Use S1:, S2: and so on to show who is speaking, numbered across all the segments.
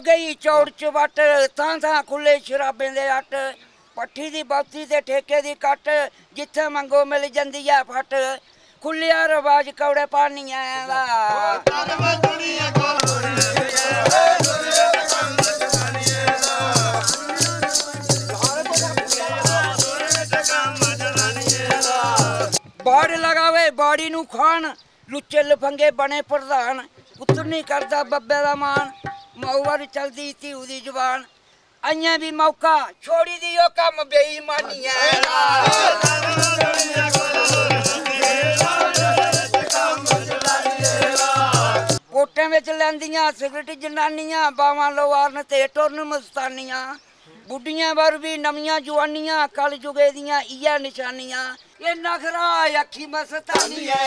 S1: गई चौड़ चवट थां थां खुले शराबें दे अट पट्ठी दी बहुती ते ठेके दी कट जिथे मंगो मिल जंदी है फट खुलिया रवाज कौड़े पानियां दा बाड़ लगावे बाड़ी नू खान लुच्चे लफंगे बने प्रधान पुत्र नहीं करता बब्बे दा मान मऊवर चलदी धी दी जवान अइयां भी मौका छोड़ी दियो कम बेईमानियां कोटें विच लैंदियां सिगरट जनानियां बावां लोवारन ते टुरन मस्तानियां बुढ़ियां वर भी नवियां जवानियां कल जुगे दियां इयै निशानियां ये नखरा अखी मस्तानियां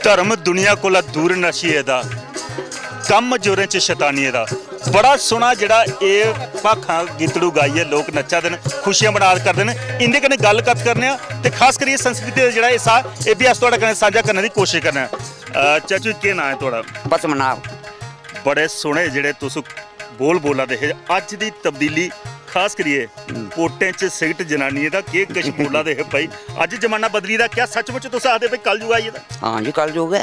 S2: धर्म दुनिया कोला दूर नशिए दा कम जोरें च शैतानिए दा बड़ा सोहना जेड़ा ये भाखां गीतड़ू गाइए लोग नच्चा दे खुशियां मना करदे ने इंदे कन्नै गल कत करने ते खास करियै संस्कृति दा जेड़ा हिस्सा ये भी अस तुहाडे कन्नै साझा करने दी कोशिश करने चाचू केह् नाम है तुहाडा
S1: बसमनाव
S2: बड़े सोहने जेड़े तुस बोल बोला दे हे अज्ज दी तब्दीली खास करिए पोटें च सिगट जनानियें दा केह् किश बोला दे हे भाई अज्ज जमाना बदली दा क्या सचमुच तुस आखदे भाई कल युग आई दा
S1: हाँ जी कल युग है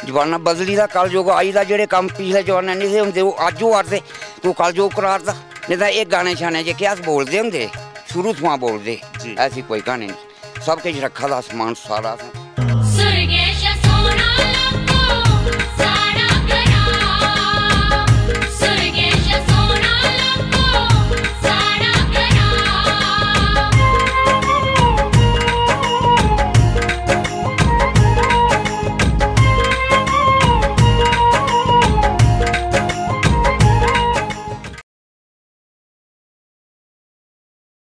S1: जमाना बदली दा कल युग आई दा जेड़े कम पिछले जमाने नहीं थे हुंदे ओह् अज्ज होआ दे तू कल युग करारदा नहीं तां एह् गाने शाने जेह्के अस बोलदे हुंदे शुरू थमां बोलदे ऐसी कोई कहानी नहीं सब किश रक्खा दा समान सारा